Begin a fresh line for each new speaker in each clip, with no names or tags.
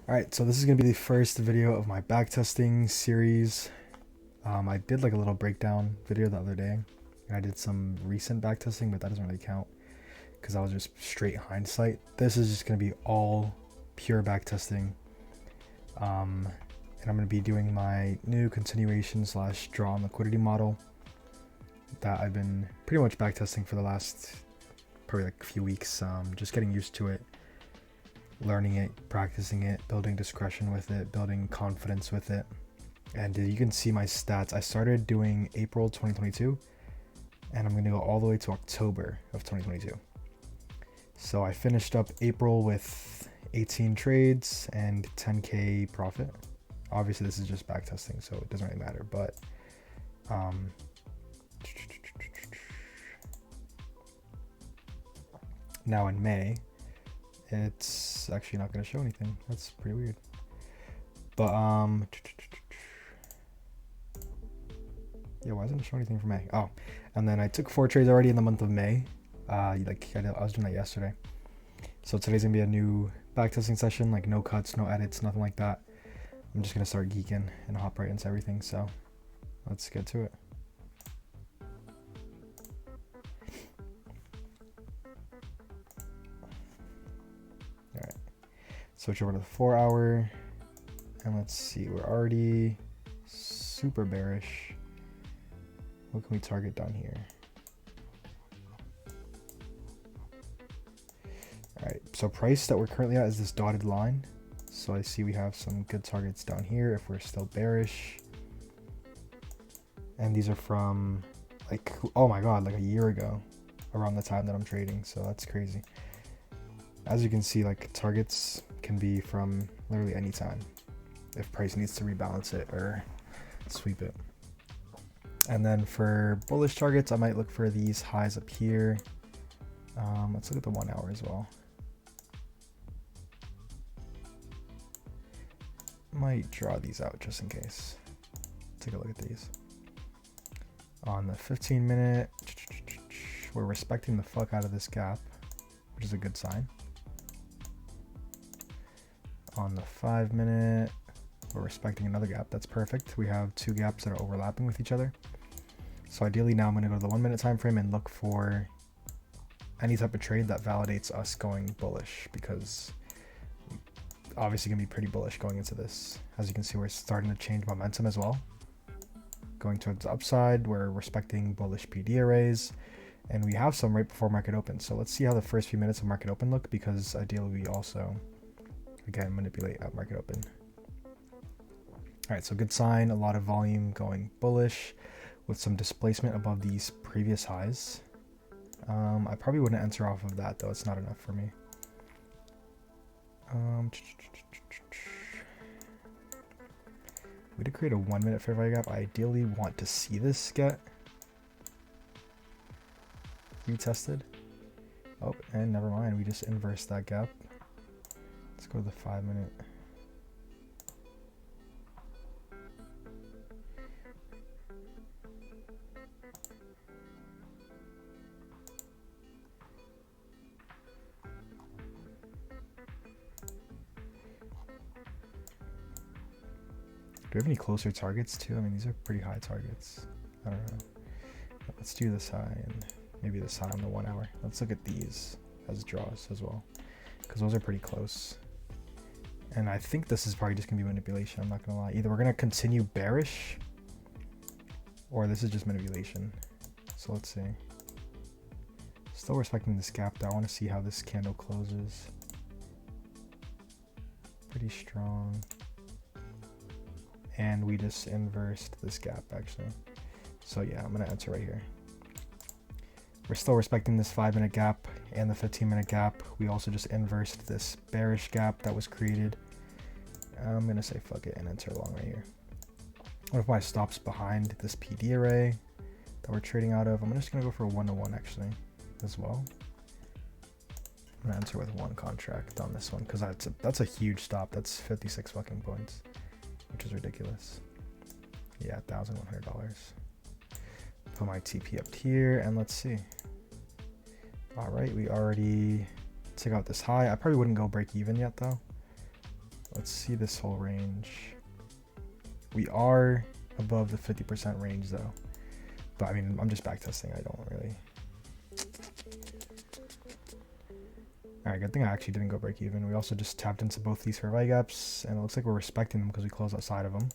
Alright, so this is going to be the first video of my backtesting series. I did like a little breakdown video the other day. And I did some recent backtesting, but that doesn't really count because that was just straight hindsight. This is just going to be all pure backtesting. And I'm going to be doing my new continuation / draw on liquidity model that I've been pretty much backtesting for the last probably like a few weeks. Just getting used to it, learning it, practicing it, building discretion with it, building confidence with it. And you can see my stats. I started doing April 2022 and I'm going to go all the way to October of 2022. So I finished up April with 18 trades and 10k profit. Obviously this is just backtesting, so it doesn't really matter, but now in May, it's actually not going to show anything. That's pretty weird. But yeah, why doesn't it show anything for May? Oh, and then I took 4 trades already in the month of May. I was doing that yesterday. So today's gonna be a new backtesting session, like no cuts, no edits, nothing like that. I'm just gonna start geeking and hop right into everything. So let's get to it. All right, switch over to the 4-hour, and let's see. We're already super bearish. What can we target down here? All right, so price that we're currently at is this dotted line. So I see we have some good targets down here if we're still bearish. And these are from like, oh my God, like a year ago around the time that I'm trading. So that's crazy. As you can see, like targets can be from literally any time if price needs to rebalance it or sweep it. And then for bullish targets, I might look for these highs up here. Let's look at the 1 hour as well. Might draw these out just in case. Take a look at these. On the 15-minute, we're respecting the fuck out of this gap, which is a good sign. On the 5-minute, we're respecting another gap. That's perfect. We have 2 gaps that are overlapping with each other. So ideally now I'm going to go to the 1-minute time frame and look for any type of trade that validates us going bullish, because obviously going to be pretty bullish going into this. As you can see, we're starting to change momentum as well. Going towards the upside, we're respecting bullish PD arrays, and we have some right before market open. So let's see how the first few minutes of market open look, because ideally we also, again, manipulate at market open. All right, so good sign, a lot of volume going bullish with some displacement above these previous highs. I probably wouldn't enter off of that though, it's not enough for me. We did create a 1-minute fair value gap. I ideally want to see this get retested. Oh, and never mind, we just inversed that gap. Let's go to the 5-minute. Do we have any closer targets too? I mean, these are pretty high targets. I don't know. Let's do this high and maybe this high on the 1 hour. Let's look at these as draws as well, because those are pretty close. And I think this is probably just gonna be manipulation. I'm not gonna lie. Either we're gonna continue bearish or this is just manipulation. So let's see. Still respecting this gap though. I want to see how this candle closes. Pretty strong. And we just inversed this gap actually. So yeah, I'm gonna enter right here. We're still respecting this 5-minute gap and the 15-minute gap. We also just inversed this bearish gap that was created. I'm gonna say fuck it and enter long right here. What if my stop's behind this PD array that we're trading out of? I'm just gonna go for a 1-to-1 actually as well. I'm gonna enter with 1 contract on this one because that's a huge stop. That's 56 fucking points, which is ridiculous. Yeah, $1,100. Put my TP up here and let's see. All right, we already took out this high. I probably wouldn't go break even yet though. Let's see this whole range. We are above the 50% range though. But I mean, I'm just backtesting. I don't really. Alright, good thing I actually didn't go break even. We also just tapped into both these fair value gaps, and it looks like we're respecting them because we closed outside of them.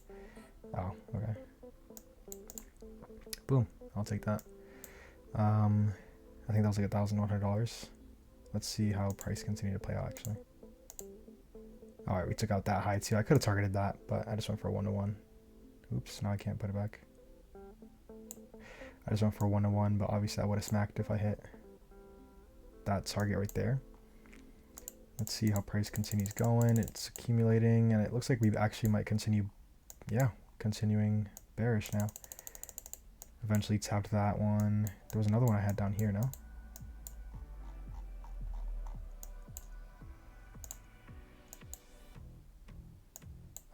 Oh, okay. Boom. I'll take that. I think that was like $1,100. Let's see how price continue to play out actually. Alright, we took out that high too. I could have targeted that, but I just went for a 1-to-1. Oops, now I can't put it back. I just went for a 1-to-1, but obviously I would have smacked if I hit that target right there. Let's see how price continues going. It's accumulating, and it looks like we actually might continue, yeah, continuing bearish now. Eventually tapped that one. There was another one I had down here, no?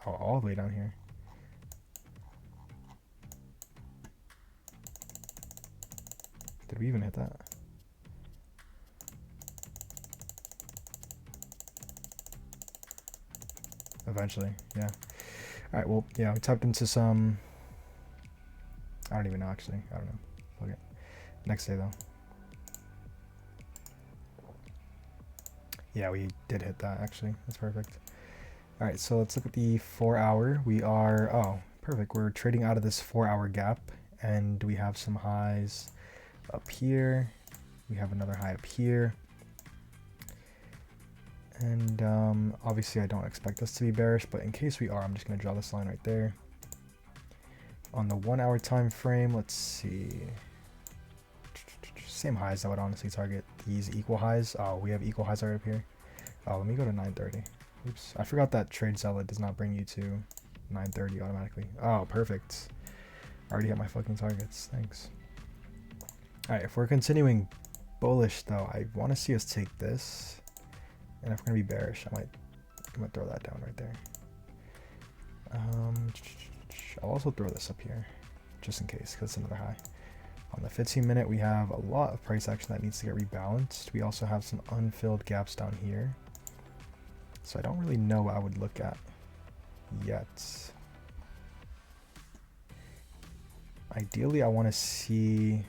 Oh, all the way down here. Did we even hit that? Eventually, yeah. All right, well, yeah, we tapped into some. I don't even know, actually. I don't know. Fuck it. Next day, though. Yeah, we did hit that, actually. That's perfect. All right, so let's look at the 4 hour. We are, oh, perfect. We're trading out of this 4 hour gap, and we have some highs up here. We have another high up here. And obviously I don't expect us to be bearish, but in case we are, I'm just going to draw this line right there. On the 1 hour time frame, let's see. Same highs I would honestly target. These equal highs. Oh, we have equal highs right up here. Oh, let me go to 930. Oops. I forgot that trade zealot does not bring you to 930 automatically. Oh, perfect. I already hit my fucking targets. Thanks. Alright, if we're continuing bullish though, I want to see us take this. And if we're going to be bearish, I might throw that down right there. I'll also throw this up here, just in case, because it's another high. On the 15-minute, we have a lot of price action that needs to get rebalanced. We also have some unfilled gaps down here. So I don't really know what I would look at yet. Ideally, I want to see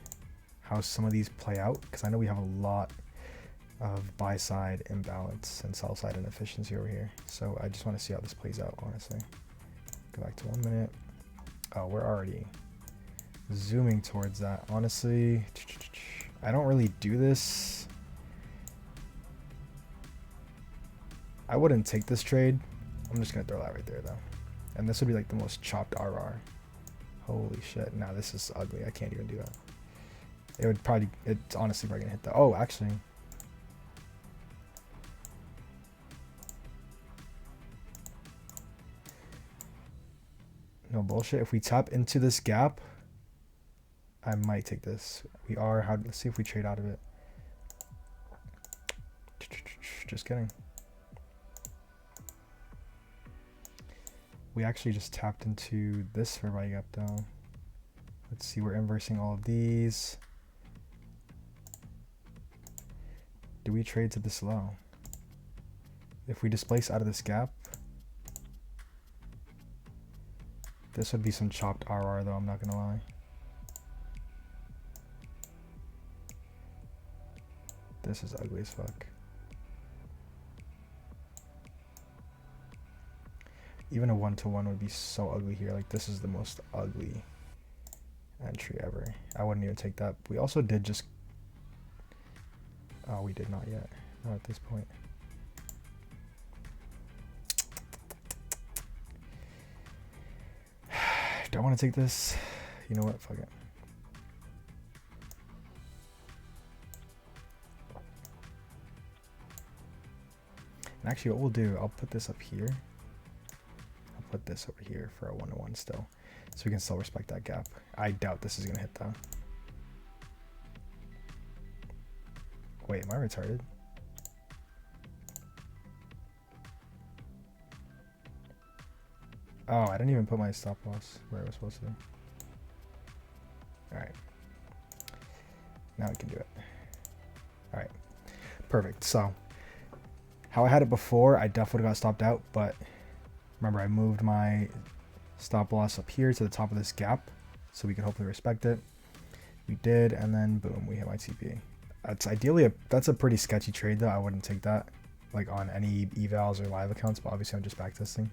how some of these play out, because I know we have a lot of buy side imbalance and sell side inefficiency over here. So I just want to see how this plays out, honestly. Go back to 1 minute. Oh, we're already zooming towards that. Honestly, I don't really do this. I wouldn't take this trade. I'm just going to throw that right there, though. And this would be like the most chopped RR. Holy shit. Nah, this is ugly. I can't even do that. It would probably, it's honestly probably going to hit that. Oh, actually. No bullshit. If we tap into this gap, I might take this. We are. Let's see if we trade out of it. Just kidding. We actually just tapped into this fair value gap though. Let's see. We're inversing all of these. Do we trade to this low? If we displace out of this gap, this would be some chopped RR though, I'm not gonna lie. This is ugly as fuck. Even a 1-to-1 would be so ugly here. Like, this is the most ugly entry ever. I wouldn't even take that. We also did just... Oh, we did not yet. Not at this point. Do I want to take this? You know what? Fuck it. And actually, what we'll do, I'll put this up here. I'll put this over here for a 1-to-1 still. So we can still respect that gap. I doubt this is going to hit though. Wait, am I retarded? Oh, I didn't even put my stop loss where it was supposed to be. Alright. Now we can do it. Alright. Perfect. So, how I had it before, I definitely got stopped out, but Remember, I moved my stop loss up here to the top of this gap so we could hopefully respect it. We did, and then boom, we hit my TP. That's ideally that's a pretty sketchy trade though. I wouldn't take that like on any evals or live accounts, but obviously I'm just backtesting.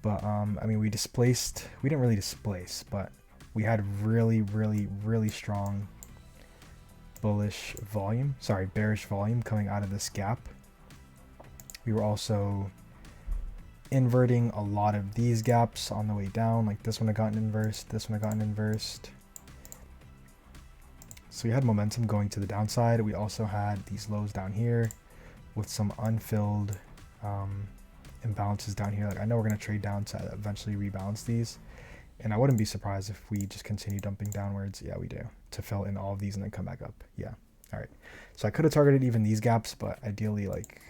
But I mean, we didn't really displace, but we had really strong bearish volume coming out of this gap. We were also inverting a lot of these gaps on the way down, like this one had gotten inversed, this one had gotten inversed. So we had momentum going to the downside. We also had these lows down here with some unfilled imbalances down here. Like, I know we're going to trade down to eventually rebalance these, and I wouldn't be surprised if we just continue dumping downwards. Yeah, we do, to fill in all of these and then come back up. Yeah. All right. So I could have targeted even these gaps, but ideally, like,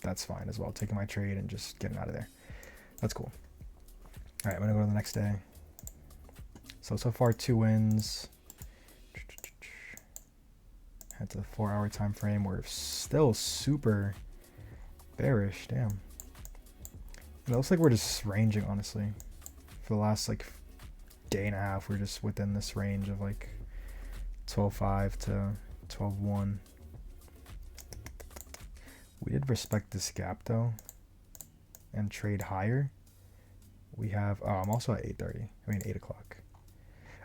that's fine as well. Taking my trade and just getting out of there. That's cool. All right, I'm going to go to the next day. So far 2 wins. Head to the 4-hour time frame. We're still super bearish. Damn. It looks like we're just ranging, honestly. For the last like day and a half, we're just within this range of like 12.5 to 12.1. We did respect this gap though and trade higher. We have, oh, I'm also at 8:30. I mean 8 o'clock.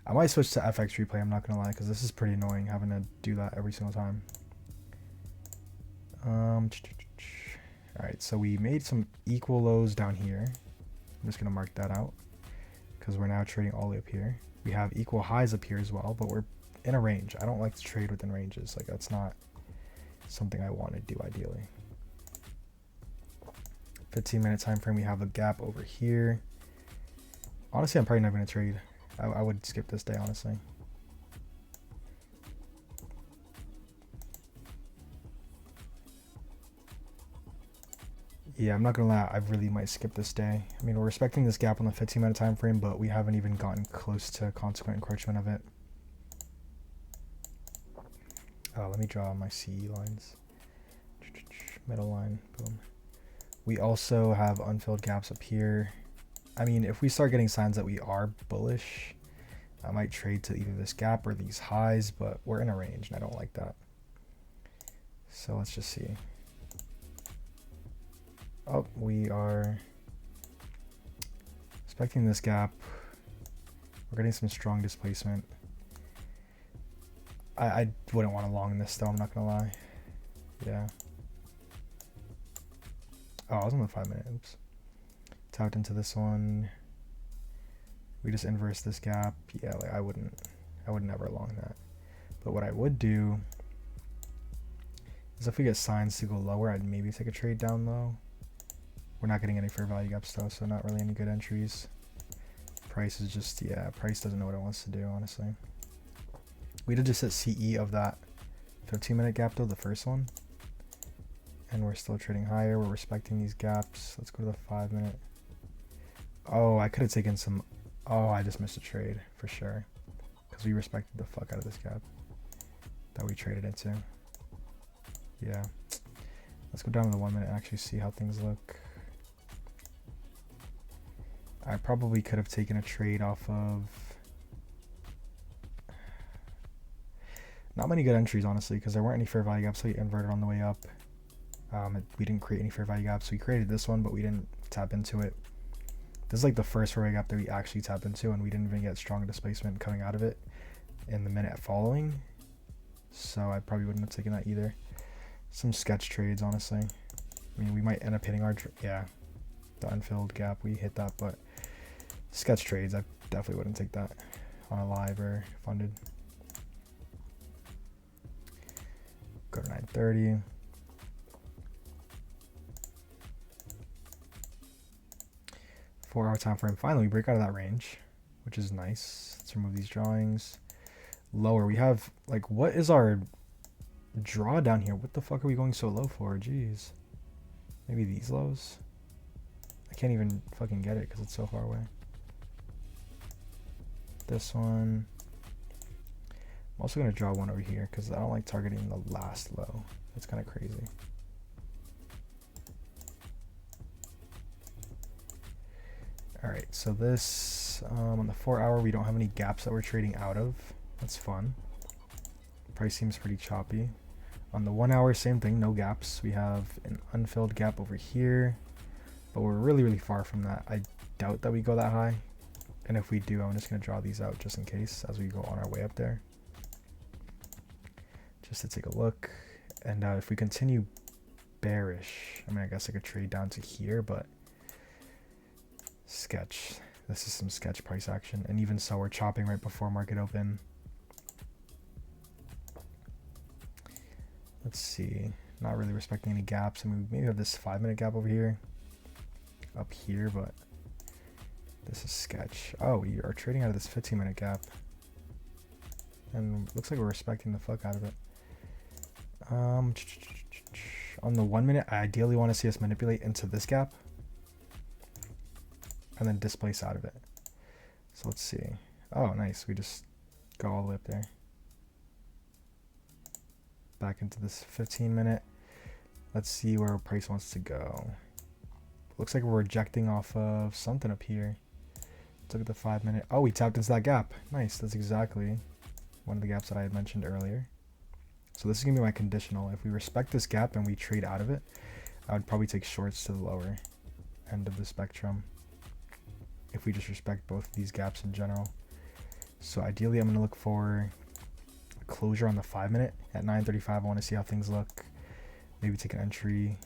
I might switch to FX replay, I'm not gonna lie, because this is pretty annoying having to do that every single time. Alright, so we made some equal lows down here. I'm just gonna mark that out because we're now trading all the way up here. We have equal highs up here as well, but we're in a range. I don't like to trade within ranges. Like, that's not something I want to do ideally. 15-minute time frame, we have a gap over here. Honestly, I'm probably not going to trade. I would skip this day, honestly. Yeah, I'm not gonna lie, I really might skip this day. I mean, we're respecting this gap on the 15-minute time frame, but we haven't even gotten close to consequent encroachment of it. Let me draw my CE lines. Middle line, boom. We also have unfilled gaps up here. I mean, if we start getting signs that we are bullish, I might trade to either this gap or these highs, but we're in a range and I don't like that. So let's just see. Oh, we are expecting this gap. We're getting some strong displacement. I wouldn't want to long this though, I'm not gonna lie. Yeah. Oh, I was on the 5-minute. Oops. Tapped into this one. We just inverse this gap. Yeah, like I would never long that. But what I would do is if we get signs to go lower, I'd maybe take a trade down low. We're not getting any fair value gaps though, so not really any good entries. Price is just, yeah, price doesn't know what it wants to do, honestly. We did just hit CE of that 15-minute gap though, the first one. And we're still trading higher. We're respecting these gaps. Let's go to the 5-minute. Oh, I could have taken some. Oh, I just missed a trade for sure. Because we respected the fuck out of this gap that we traded into. Yeah. Let's go down to the 1-minute and actually see how things look. I probably could have taken a trade off of. Not many good entries, honestly, because there weren't any fair value gaps, so we inverted on the way up. We didn't create any fair value gaps. We created this one, but we didn't tap into it. This is like the first fair value gap that we actually tapped into, and we didn't even get strong displacement coming out of it in the minute following. So I probably wouldn't have taken that either. Some sketch trades, honestly. I mean, we might end up hitting our, yeah, the unfilled gap. We hit that, but sketch trades, I definitely wouldn't take that on a live or funded. Go to 9:30. Four-hour time frame. Finally, we break out of that range, which is nice. Let's remove these drawings. Lower, we have, like, what is our draw down here? What the fuck are we going so low for? Jeez. Maybe these lows? I can't even fucking get it because it's so far away. This one. I'm also going to draw one over here because I don't like targeting the last low. That's kind of crazy. All right, so this on the 4 hour, we don't have any gaps that we're trading out of. That's fun. Price seems pretty choppy. On the 1 hour, same thing, no gaps. We have an unfilled gap over here, but we're really, really far from that. I doubt that we go that high. And if we do, I'm just gonna draw these out just in case as we go on our way up there. Just to take a look. And if we continue bearish, I mean, I guess I could trade down to here, but sketch. This is some sketch price action. And even so, we're chopping right before market open. Let's see. Not really respecting any gaps. I mean, we maybe have this 5-minute gap over here. Up here, but this is sketch. Oh, we are trading out of this 15-minute gap. And looks like we're respecting the fuck out of it. On the 1 minute, I ideally want to see us manipulate into this gap. And then displace out of it. So let's see. Oh, nice. We just go all the way up there. Back into this 15-minute. Let's see where price wants to go. Looks like we're rejecting off of something up here. Let's look at the 5-minute. Oh, we tapped into that gap. Nice. That's exactly one of the gaps that I had mentioned earlier. So this is going to be my conditional. If we respect this gap and we trade out of it, I would probably take shorts to the lower end of the spectrum. If we just respect both of these gaps in general. So ideally, I'm going to look for a closure on the 5-minute at 9:35. I want to see how things look. Maybe take an entry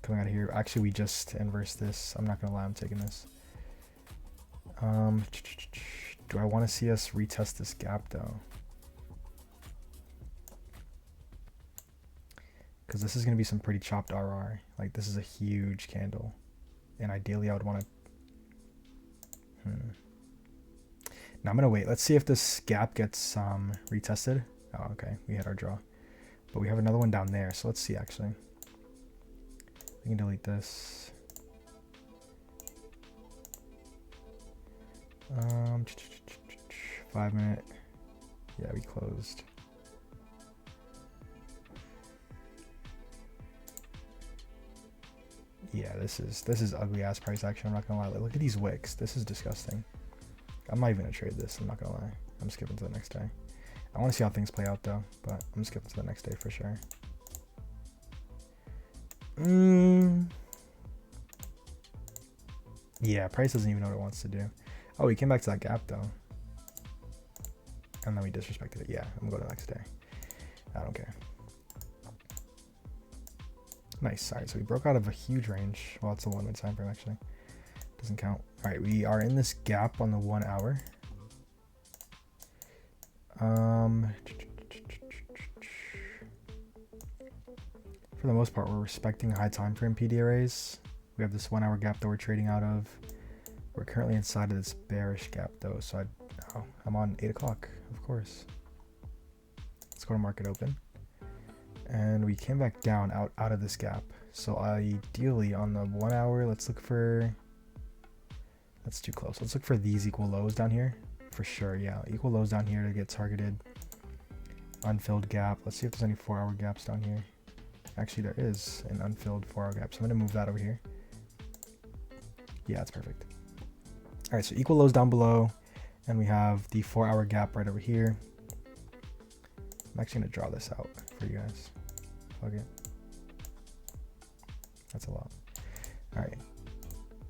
coming out of here. Actually, we just inverse this. I'm not going to lie, I'm taking this. Do I want to see us retest this gap though? Because this is going to be some pretty chopped RR. Like, this is a huge candle. And ideally, I would want to... Now, I'm going to wait. Let's see if this gap gets retested. Oh, okay. We had our draw. But we have another one down there. So let's see, actually. We can delete this. 5-minute. Yeah, we closed. Yeah, this is ugly ass price action. I'm not gonna lie. Like, look at these wicks. This is disgusting. I'm not even gonna trade this. I'm not gonna lie. I'm skipping to the next day. I want to see how things play out though, but I'm skipping to the next day for sure. Yeah, price doesn't even know what it wants to do. Oh, he came back to that gap though, and then we disrespected it. Yeah, I'm gonna go to the next day. I don't care. Nice. All right, so we broke out of a huge range. Well, it's a 1 minute time frame actually. Doesn't count. All right, we are in this gap on the 1 hour. For the most part, we're respecting high time frame PD arrays. We have this 1 hour gap that we're trading out of. We're currently inside of this bearish gap though, so I'm on 8 o'clock, of course. Let's go to market open. And we came back down out of this gap. So ideally on the 1 hour, let's look for, that's too close. Let's look for these equal lows down here for sure. Yeah, equal lows down here to get targeted. Unfilled gap. Let's see if there's any 4 hour gaps down here. Actually, there is an unfilled 4 hour gap. So I'm going to move that over here. Yeah, that's perfect. All right, so equal lows down below. And we have the 4 hour gap right over here. I'm actually going to draw this out for you guys. Fuck it. That's a lot. All right.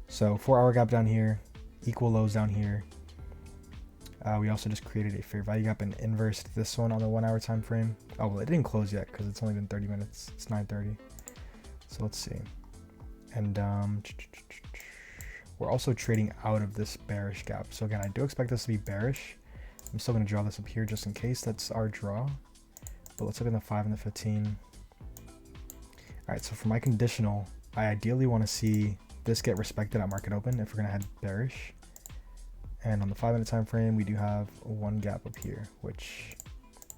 So 4 hour gap down here, equal lows down here. We also just created a fair value gap and inversed this one on the 1 hour time frame. Oh, well, it didn't close yet because it's only been 30 minutes. It's 9:30. So let's see. And we're also trading out of this bearish gap. So again, I do expect this to be bearish. I'm still going to draw this up here just in case. That's our draw. But let's look at the 5 and the 15. All right, so for my conditional, I ideally want to see this get respected at market open if we're going to head bearish. And on the 5 minute time frame, we do have one gap up here, which,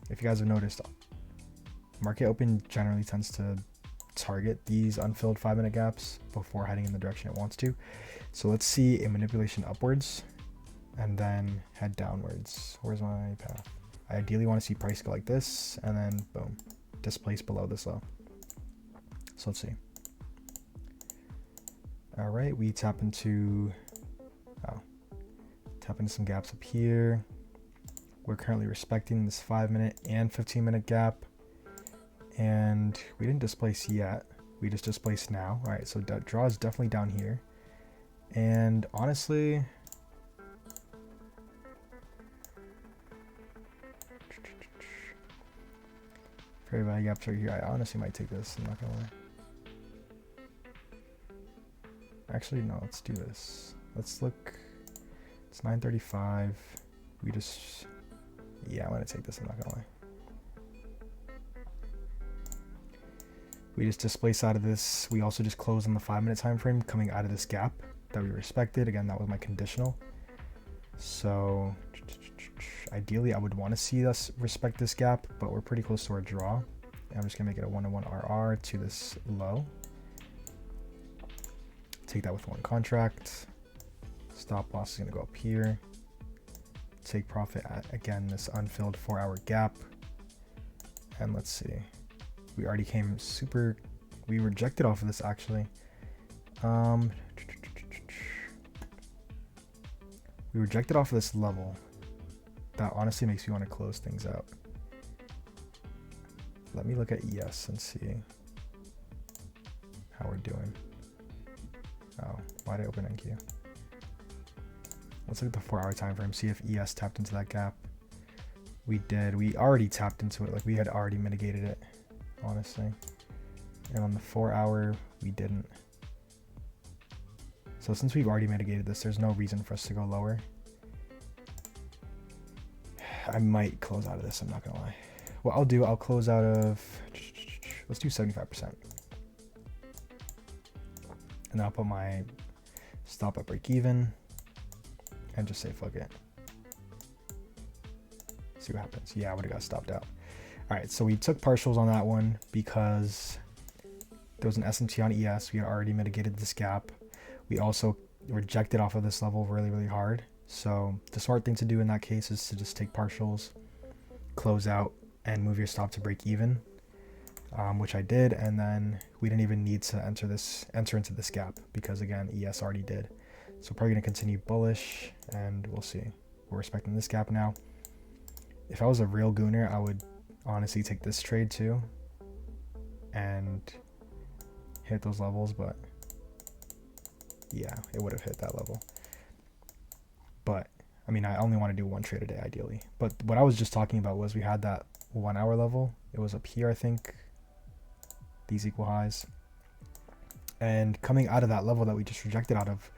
if you guys have noticed, market open generally tends to target these unfilled 5 minute gaps before heading in the direction it wants to. So let's see a manipulation upwards and then head downwards. Where's my path? I ideally want to see price go like this and then boom, displace below this low. So let's see. All right, we tap into Oh, tap into some gaps up here. We're currently respecting this 5-minute and 15-minute gap, and we didn't displace yet. We just displaced now. All right, so draw is definitely down here, and honestly, very value gaps right here. I honestly might take this. I'm not gonna lie. Actually, no. Let's do this. Let's look. It's 9:35. We just. Yeah, I'm gonna take this. I'm not gonna lie. We just displaced out of this. We also just closed on the 5-minute time frame coming out of this gap that we respected. Again, that was my conditional. So ideally, I would want to see us respect this gap, but we're pretty close to our draw. And I'm just gonna make it a 1-to-1 RR to this low. Take that with one contract. Stop loss is gonna go up here. Take profit at, again, this unfilled 4-hour gap. And let's see. We already came super, we rejected off of this actually. We rejected off of this level. That honestly makes me want to close things out. Let me look at ES and see how we're doing. Oh, why did I open NQ? Let's look at the 4-hour time frame, see if ES tapped into that gap. We did. We already tapped into it. Like, we had already mitigated it, honestly. And on the 4-hour, we didn't. So since we've already mitigated this, there's no reason for us to go lower. I might close out of this, I'm not gonna lie. What I'll do, I'll close out of, let's do 75%. And then I'll put my stop at break even and just say fuck it. See what happens. Yeah, I would have got stopped out. All right, so we took partials on that one because there was an SMT on ES. We had already mitigated this gap. We also rejected off of this level really, really hard. So the smart thing to do in that case is to just take partials, close out, and move your stop to break even, which I did. And then we didn't even need to enter into this gap because, again, ES already did. So probably gonna continue bullish, and we'll see. We're respecting this gap now. If I was a real gooner, I would honestly take this trade too and hit those levels, but yeah, it would have hit that level. But I mean, I only want to do one trade a day ideally. But what I was just talking about was we had that 1-hour level. It was up here, I think. These equal highs. And coming out of that level that we just rejected out of,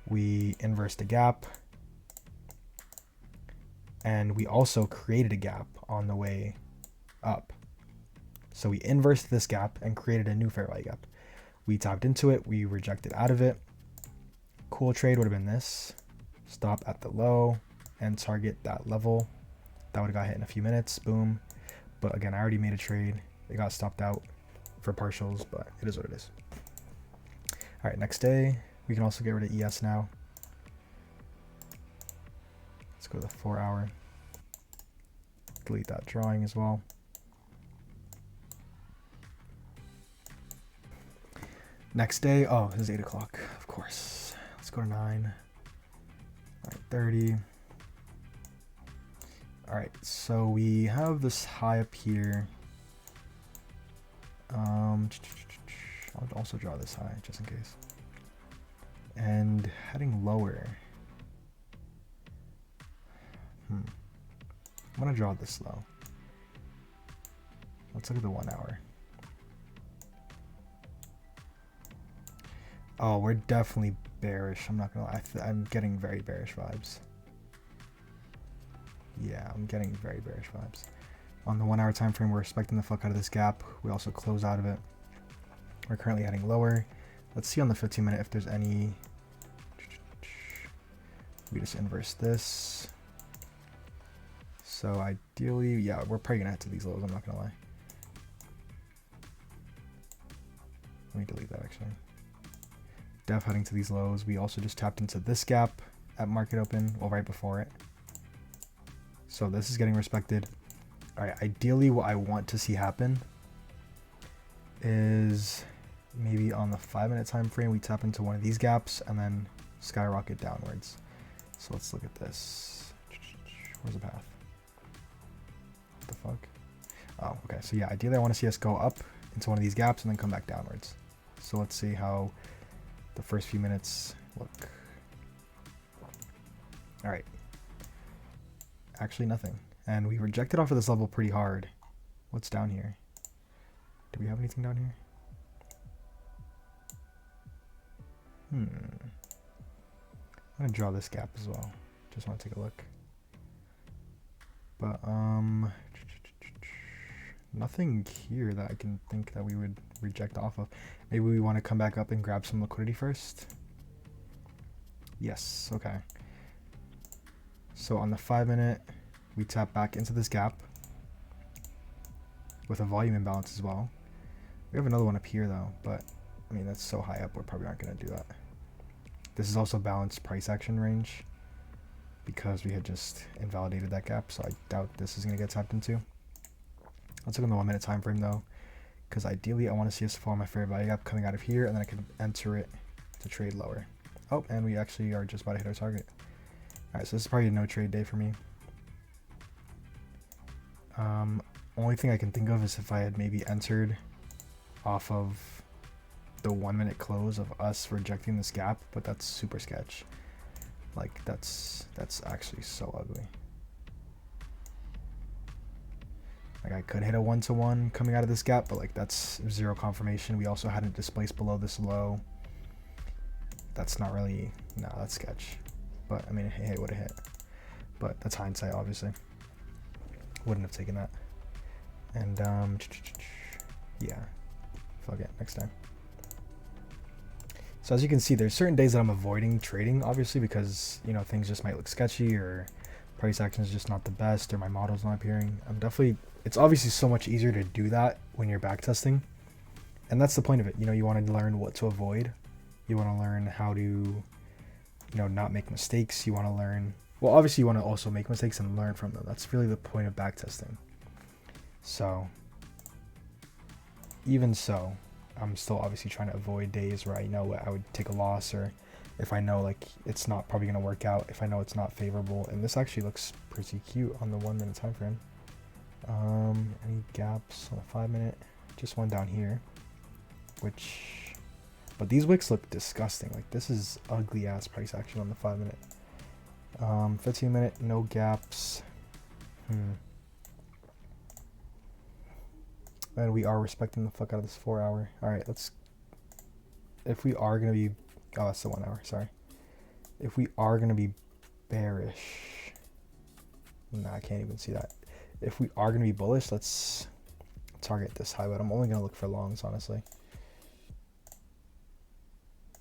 we inversed a gap. And we also created a gap on the way up. So we inversed this gap and created a new fair value gap. We tapped into it, we rejected out of it. Cool trade would have been this. Stop at the low and target that level. That would have got hit in a few minutes, boom. But again, I already made a trade. It got stopped out for partials, but it is what it is. All right, next day, we can also get rid of ES now. Let's go to the 4-hour. Delete that drawing as well. Next day, oh, this is 8 o'clock, of course. Let's go to 9. 9:30. All right, so we have this high up here. I'll also draw this high just in case. And heading lower. I'm gonna draw this low. Let's look at the 1-hour. Oh, we're definitely bearish. I'm not gonna lie. I'm getting very bearish vibes. Yeah, I'm getting very bearish vibes. On the 1-hour time frame, we're expecting the fuck out of this gap. We also close out of it. We're currently heading lower. Let's see on the 15-minute if there's any. We just inverse this. So ideally, yeah, we're probably gonna head to these lows. I'm not gonna lie. Let me delete that actually. Def heading to these lows. We also just tapped into this gap at market open, well, right before it. So this is getting respected. All right, ideally what I want to see happen is maybe on the 5-minute time frame, we tap into one of these gaps and then skyrocket downwards. So let's look at this. Where's the path? What the fuck? Oh, okay. So yeah, ideally I want to see us go up into one of these gaps and then come back downwards. So let's see how the first few minutes look. All right. Actually nothing. And we rejected off of this level pretty hard. What's down here? Do we have anything down here? I'm gonna draw this gap as well. Just want to take a look. But nothing here that I can think that we would reject off of. Maybe we want to come back up and grab some liquidity first. Yes, okay. So on the 5 minute, we tap back into this gap with a volume imbalance as well. We have another one up here though, but I mean, that's so high up, we're probably not going to do that. This is also balanced price action range because we had just invalidated that gap, so I doubt this is going to get tapped into. Let's look on the 1 minute time frame though, because ideally I want to see us follow my fair value gap coming out of here, and then I can enter it to trade lower. Oh, and we actually are just about to hit our target. Alright, so this is probably a no trade day for me. Only thing I can think of is if I had maybe entered off of the 1 minute close of us rejecting this gap, but that's super sketch. Like that's actually so ugly. Like I could hit a 1-to-1 coming out of this gap, but like that's zero confirmation. We also hadn't displaced below this low. That's not really, no, that's sketch. But I mean, hey, it would have hit. But that's hindsight, obviously. Wouldn't have taken that. And yeah, fuck it, next time. So as you can see, there's certain days that I'm avoiding trading, obviously, because, you know, things just might look sketchy, or price action is just not the best, or my model's not appearing. It's obviously so much easier to do that when you're backtesting. And that's the point of it. You know, you want to learn what to avoid. You want to learn how to, you know, not make mistakes. You want to learn, well, obviously you want to also make mistakes and learn from them. That's really the point of backtesting. So even so, I'm still obviously trying to avoid days where I know I would take a loss, or if I know like it's not probably going to work out, if I know it's not favorable. And this actually looks pretty cute on the 1 minute time frame. Any gaps on the 5 minute? Just one down here, but these wicks look disgusting. Like this is ugly ass price action on the 5 minute. 15 minute, no gaps. And we are respecting the fuck out of this 4 hour. All right, if we are going to be, oh, that's the 1 hour, sorry. If we are going to be bearish, nah, I can't even see that. If we are going to be bullish, let's target this high, but I'm only going to look for longs, honestly.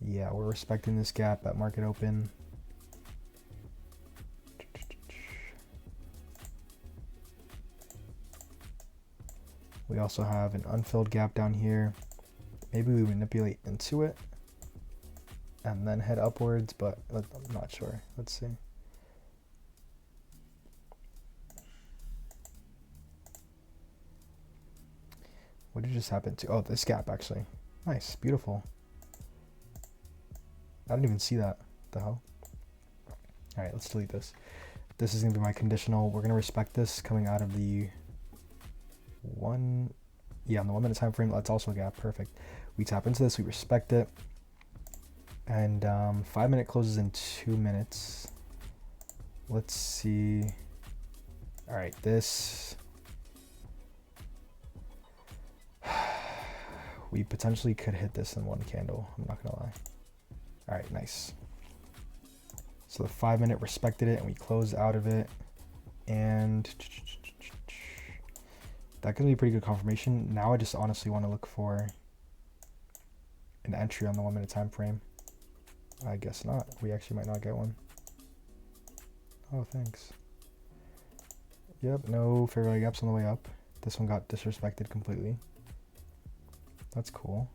Yeah, we're respecting this gap at market open. We also have an unfilled gap down here. Maybe we manipulate into it and then head upwards, but I'm not sure. Let's see. What did just happen to? Oh, this gap actually. Nice, beautiful. I didn't even see that. What the hell? All right, let's delete this. This is gonna be my conditional. We're gonna respect this coming out of the on the 1 minute time frame. That's also a gap. Perfect. We tap into this, we respect it, and 5 minute closes in 2 minutes. Let's see. All right, this we potentially could hit this in one candle, I'm not gonna lie. All right, nice. So the 5 minute respected it and we closed out of it, and that gives me pretty good confirmation. Now I just honestly want to look for an entry on the 1 minute time frame. I guess not. We actually might not get one. Oh, thanks. Yep, no fair value gaps on the way up. This one got disrespected completely. That's cool.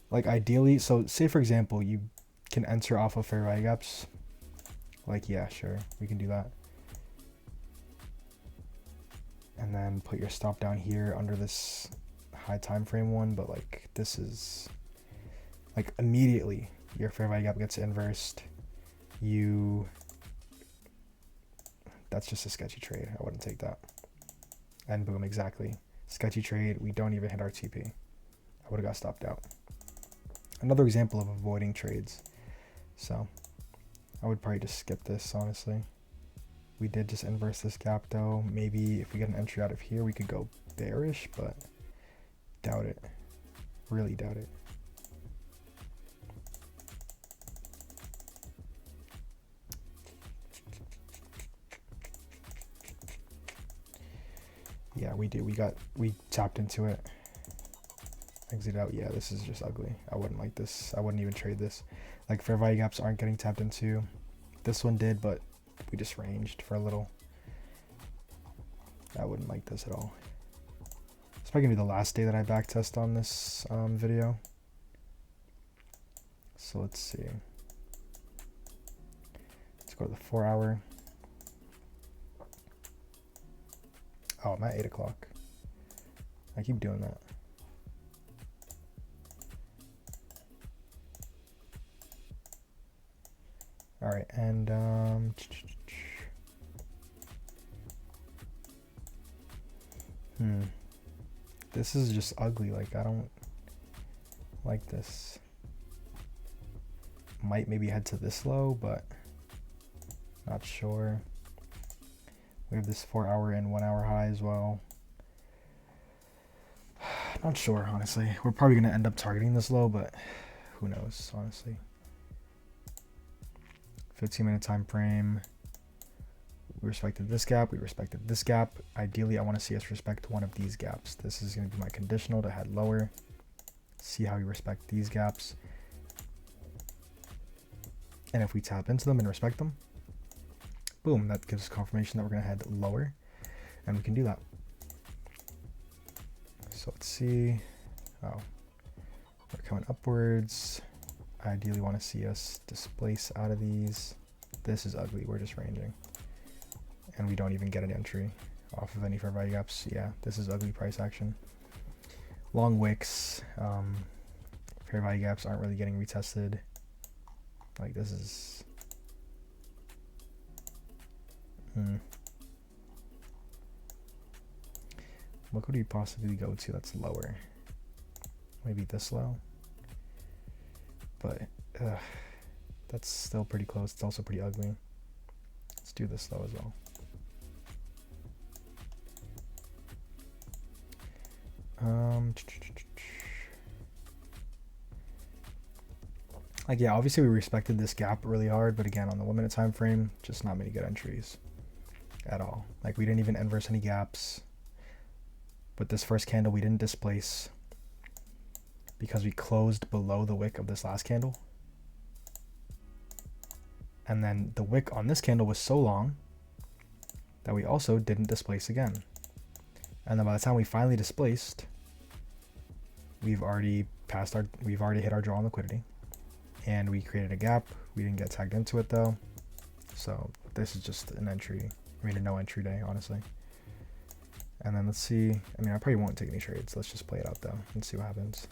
Like ideally, so say for example, you can enter off of fair value gaps. Like, yeah, sure, we can do that. And then put your stop down here under this high time frame one, but like this is like immediately your fair value gap gets inversed, that's just a sketchy trade. I wouldn't take that. And boom, exactly. Sketchy trade. We don't even hit our TP. I would have got stopped out. Another example of avoiding trades. So I would probably just skip this, honestly. We did just inverse this gap though. Maybe if we get an entry out of here, we could go bearish, but doubt it. Really doubt it. Yeah, we do. We tapped into it. Exit out. Yeah, this is just ugly. I wouldn't like this. I wouldn't even trade this. Like, fair value gaps aren't getting tapped into. This one did, but we just ranged for a little. I wouldn't like this at all. It's probably gonna be the last day that I backtest on this video. So let's see. Let's go to the 4 hour. Oh, I'm at 8 o'clock. I keep doing that. All right, and this is just ugly. Like, I don't like this. Might maybe head to this low, but not sure. We have this 4 hour and 1 hour high as well. Not sure, honestly. We're probably gonna end up targeting this low, but who knows, honestly. 15-minute time frame. We respected this gap. We respected this gap. Ideally, I want to see us respect one of these gaps. This is going to be my conditional to head lower. See how we respect these gaps. And if we tap into them and respect them, boom, that gives us confirmation that we're going to head lower. And we can do that. So let's see. Oh, we're coming upwards. I ideally want to see us displace out of these. This is ugly. We're just ranging. And we don't even get an entry off of any fair value gaps. Yeah, this is ugly price action. Long wicks. Fair value gaps aren't really getting retested. Like, this is... What could we possibly go to that's lower? Maybe this low? But that's still pretty close. It's also pretty ugly. Let's do this low as well. Like, yeah, obviously we respected this gap really hard, but again, on the 1 minute time frame, just not many good entries at all. Like, we didn't even inverse any gaps. With this first candle, we didn't displace because we closed below the wick of this last candle. And then the wick on this candle was so long that we also didn't displace again. And then by the time we finally displaced, we've already hit our draw on liquidity. And we created a gap. We didn't get tagged into it though. So this is just an entry. I mean, a no entry day, honestly. And then let's see. I mean, I probably won't take any trades. Let's just play it out though and see what happens.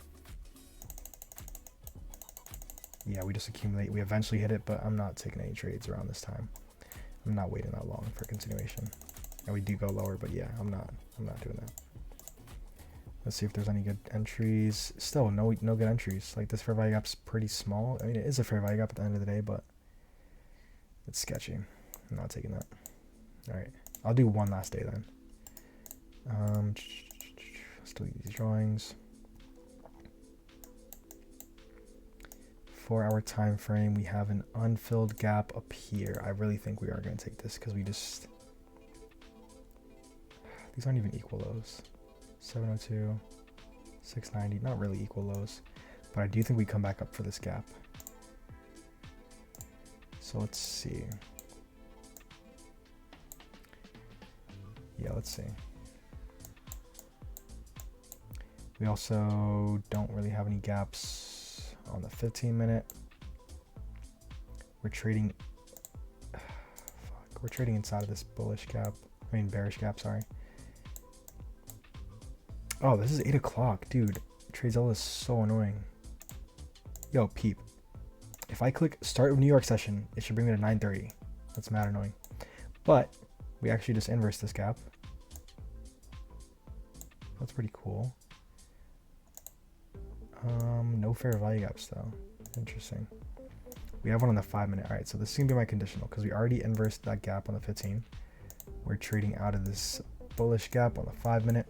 Yeah, we just accumulate. We eventually hit it, but I'm not taking any trades around this time. I'm not waiting that long for continuation. And we do go lower, but yeah, I'm not doing that. Let's see if there's any good entries. Still, no good entries. Like, this fair value gap's pretty small. I mean, it is a fair value gap at the end of the day, but it's sketchy. I'm not taking that. All right, I'll do one last day then. Let's delete these drawings. 4 hour time frame. We have an unfilled gap up here. I really think we are going to take this because we just... These aren't even equal lows. 702, 690, not really equal lows, but I do think we come back up for this gap. So let's see. Yeah, let's see. We also don't really have any gaps on the 15-minute. We're trading, we're trading inside of this bullish gap. I mean, bearish gap, sorry. Oh, this is 8 o'clock, dude. TradeZilla is so annoying. Yo, peep. if I click start of New York session, it should bring me to 9:30. That's mad annoying. But we actually just inverse this gap. That's pretty cool. No fair value gaps though. Interesting. We have one on the 5-minute. All right, so this is gonna be my conditional because we already inversed that gap on the 15. We're trading out of this bullish gap on the 5-minute.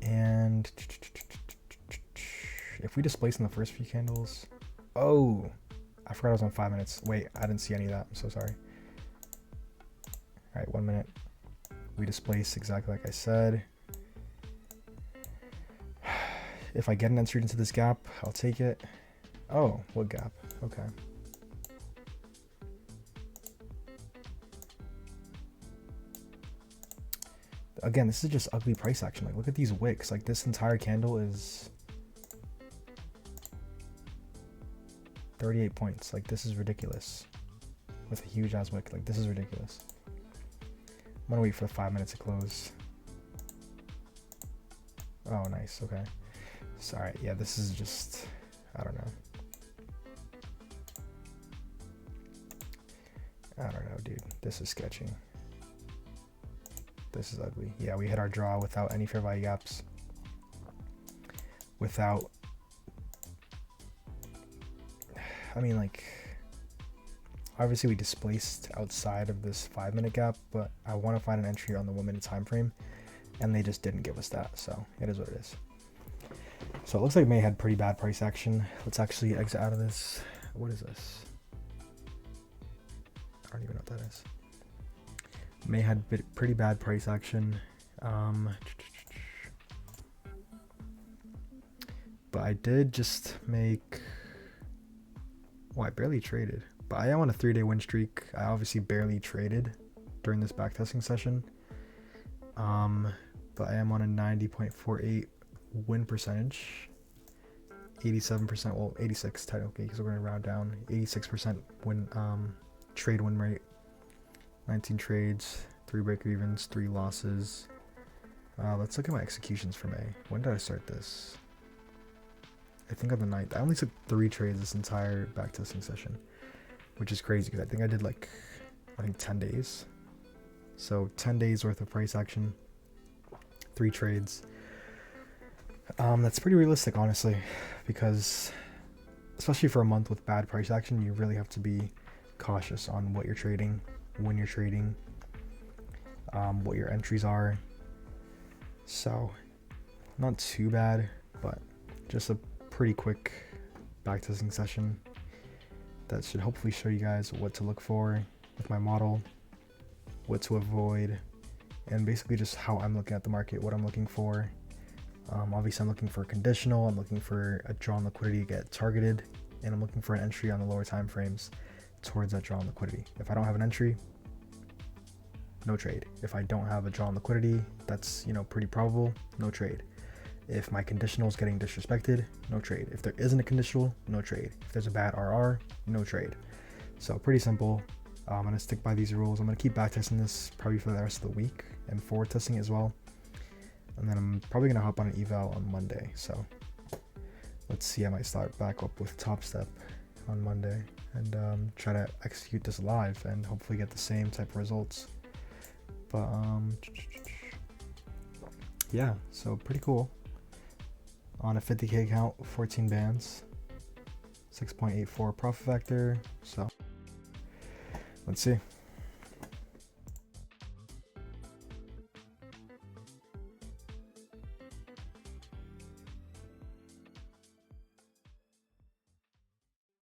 And if we displace in the first few candles, oh, I forgot I was on 5 minutes. Wait, I didn't see any of that. I'm so sorry. All right, 1 minute. We displace exactly like I said. If I get an entry into this gap, I'll take it. Oh, what gap? Okay. Again, this is just ugly price action. Like, look at these wicks. Like, this entire candle is 38 points. Like, this is ridiculous. With a huge ass wick. Like, this is ridiculous. I'm gonna wait for the 5 minutes to close. Oh, nice. Okay. Sorry. Yeah, this is just, I don't know. I don't know, dude. This is sketchy. This is ugly. Yeah, we hit our draw without any fair value gaps. Without, I mean, like, obviously we displaced outside of this 5-minute gap, but I want to find an entry on the 1-minute time frame, and they just didn't give us that, so it is what it is. So it looks like May had pretty bad price action. Let's actually exit out of this. What is this? I don't even know what that is. May had pretty bad price action. But I did just make, well, I barely traded, but I am on a 3-day win streak. I obviously barely traded during this backtesting session. But I am on a 90.48 win percentage, 87%, well, 86 technically, because we're going to round down, 86% win, trade win rate, 19 trades, 3 break evens, 3 losses. Let's look at my executions for May. When did I start this? I think on the 9th. I only took 3 trades this entire backtesting session, which is crazy because I think I did like, I think 10 days. So 10 days worth of price action, 3 trades. That's pretty realistic, honestly, because especially for a month with bad price action, you really have to be cautious on what you're trading, when you're trading, what your entries are. So not too bad, but just a pretty quick backtesting session that should hopefully show you guys what to look for with my model, what to avoid, and basically just how I'm looking at the market, what I'm looking for. Obviously I'm looking for a conditional, I'm looking for a draw on liquidity to get targeted, and I'm looking for an entry on the lower time frames towards that draw on liquidity. If I don't have an entry, no trade. If I don't have a draw on liquidity, that's, you know, pretty probable, no trade. If my conditional is getting disrespected, no trade. If there isn't a conditional, no trade. If there's a bad RR, no trade. So pretty simple. I'm going to stick by these rules. I'm going to keep backtesting this probably for the rest of the week and forward testing as well. And then I'm probably going to hop on an eval on Monday. So let's see, I might start back up with Top Step on Monday and try to execute this live and hopefully get the same type of results. But yeah, so pretty cool. On a 50K account, 14 bands, 6.84 profit factor. So let's see.